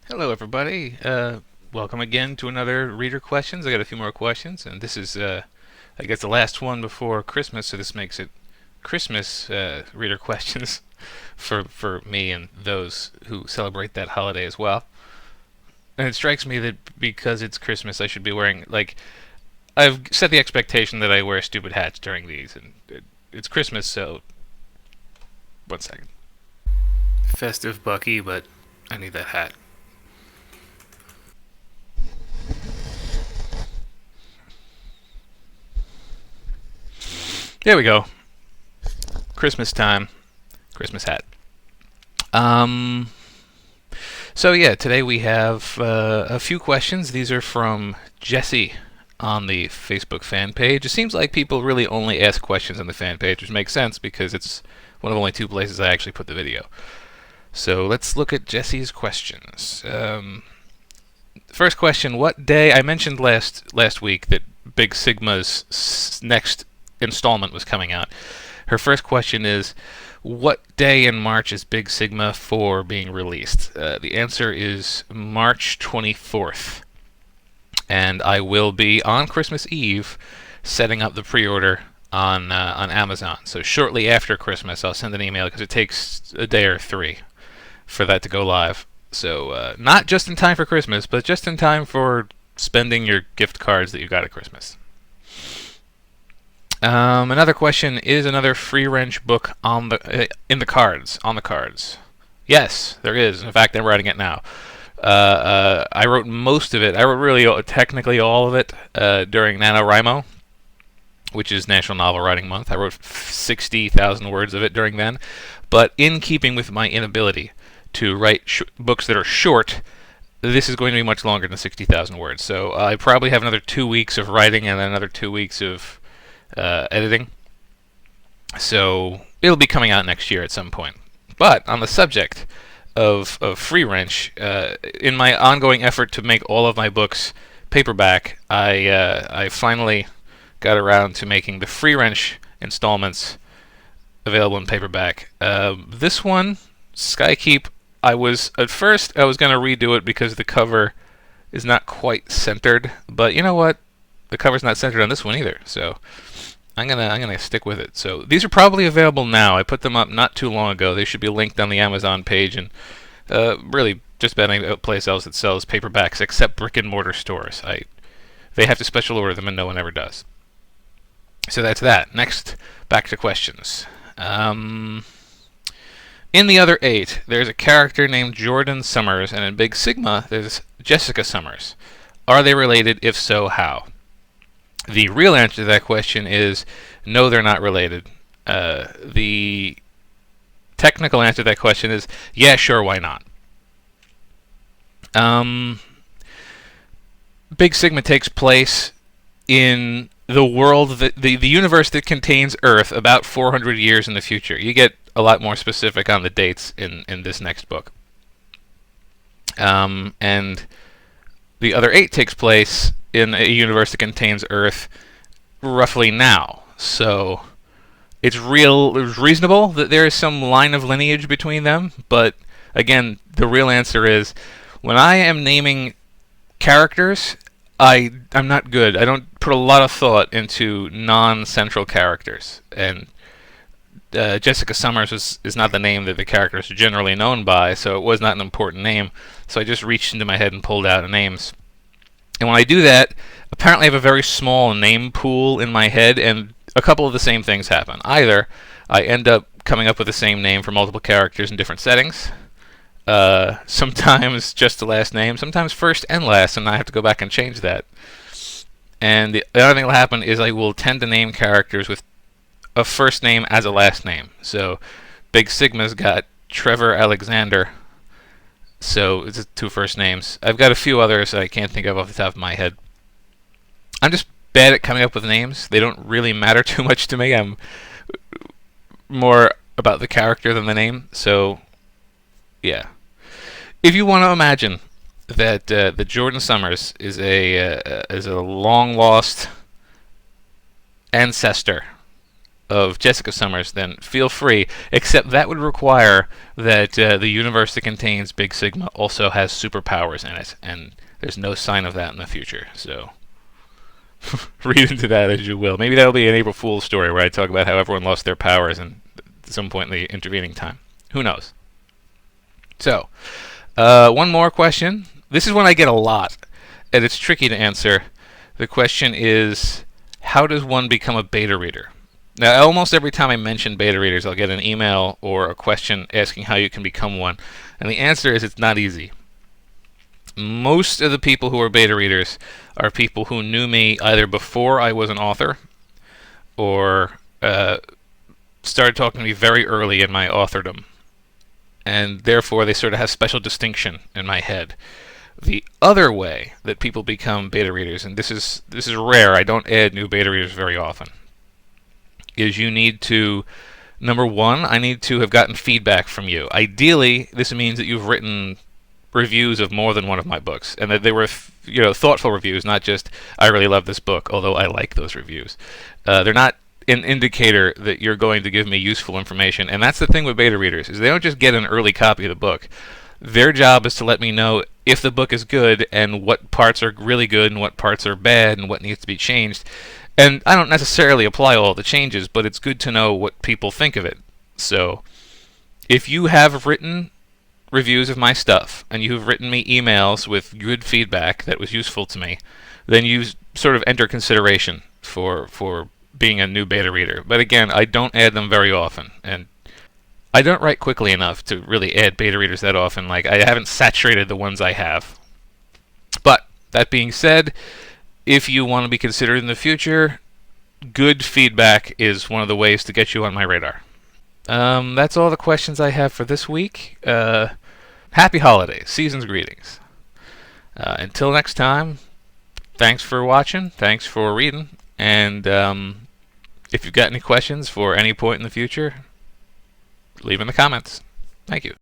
Hello, everybody. Welcome again to another Reader Questions. I got a few more questions, and this is, I guess, the last one before Christmas, so this makes it Christmas Reader Questions for me and those who celebrate that holiday as well. And it strikes me that because it's Christmas, I should be wearing, like, I've set the expectation that I wear stupid hats during these, and it's Christmas, so. One second. Festive Bucky, but I need that hat. There we go. Christmas time. Christmas hat. Um, so yeah, today we have a few questions. These are from Jesse on the Facebook fan page. It seems like people really only ask questions on the fan page, which makes sense because it's one of only two places I actually put the video. So let's look at Jesse's questions. First question: what day? I mentioned last week that Big Sigma's next installment was coming out. Her first question is, what day in March is Big Sigma 4 being released? The answer is March 24th. And I will be, on Christmas Eve, setting up the pre-order on Amazon. So shortly after Christmas, I'll send an email because it takes a day or three for that to go live. So not just in time for Christmas, but just in time for spending your gift cards that you got at Christmas. Another question: is another free wrench book on the in the cards? On the cards? Yes, there is. In fact, I'm writing it now. I wrote most of it. I wrote really technically all of it during NaNoWriMo, which is National Novel Writing Month. I wrote 60,000 words of it during then. But in keeping with my inability to write books that are short, this is going to be much longer than 60,000 words. So I probably have another 2 weeks of writing and then another 2 weeks of editing. So it'll be coming out next year at some point. But on the subject of free wrench, in my ongoing effort to make all of my books paperback, I finally got around to making the free wrench installments available in paperback. This one, Skykeep, at first I was going to redo it because the cover is not quite centered, but you know what? The cover's not centered on this one either, so I'm gonna stick with it. So these are probably available now. I put them up not too long ago. They should be linked on the Amazon page and really just about any place else that sells paperbacks except brick and mortar stores. They have to special order them and no one ever does. So that's that. Next, back to questions. In the other 8, there's a character named Jordan Summers, and in Big Sigma, there's Jessica Summers. Are they related? If so, how? The real answer to that question is no, they're not related. The technical answer to that question is yeah, sure, why not? Big Sigma takes place in the world, the universe that contains Earth, about 400 years in the future. You get a lot more specific on the dates in this next book. And the other 8 takes place in a universe that contains Earth roughly now. So it's reasonable that there is some line of lineage between them, but again, the real answer is when I am naming characters, I'm not good. I don't put a lot of thought into non-central characters, and Jessica Summers is not the name that the characters are generally known by, so it was not an important name. So I just reached into my head and pulled out names. And when I do that, apparently I have a very small name pool in my head, and a couple of the same things happen. Either I end up coming up with the same name for multiple characters in different settings, sometimes just the last name, sometimes first and last, and I have to go back and change that. And the other thing that will happen is I will tend to name characters with a first name as a last name. So Big Sigma's got Trevor Alexander, so it's 2 first names. I've got a few others that I can't think of off the top of my head. I'm just bad at coming up with names. They don't really matter too much to me. I'm more about the character than the name. So, yeah. If you want to imagine that Jordan Summers is a long lost ancestor of Jessica Summers, then feel free. Except that would require that the universe that contains Big Sigma also has superpowers in it, and there's no sign of that in the future. So read into that as you will. Maybe that'll be an April Fool's story where I talk about how everyone lost their powers at some point in the intervening time. Who knows? So, one more question. This is one I get a lot, and it's tricky to answer. The question is, how does one become a beta reader? Now, almost every time I mention beta readers, I'll get an email or a question asking how you can become one. And the answer is it's not easy. Most of the people who are beta readers are people who knew me either before I was an author or started talking to me very early in my authordom. And therefore, they sort of have special distinction in my head. The other way that people become beta readers, and this is rare, I don't add new beta readers very often, is you need to, number one, I need to have gotten feedback from you. Ideally, this means that you've written reviews of more than one of my books, and that they were thoughtful reviews, not just I really love this book, although I like those reviews. They're not an indicator that you're going to give me useful information, and that's the thing with beta readers, is they don't just get an early copy of the book. Their job is to let me know if the book is good and what parts are really good and what parts are bad and what needs to be changed. And I don't necessarily apply all the changes, but it's good to know what people think of it. So, if you have written reviews of my stuff and you've written me emails with good feedback that was useful to me, then you sort of enter consideration for being a new beta reader. But again, I don't add them very often, and I don't write quickly enough to really add beta readers that often. Like, I haven't saturated the ones I have. But that being said, if you want to be considered in the future, good feedback is one of the ways to get you on my radar. That's all the questions I have for this week. Happy holidays, season's greetings. Until next time, thanks for watching, thanks for reading, and if you've got any questions for any point in the future, leave in the comments. Thank you.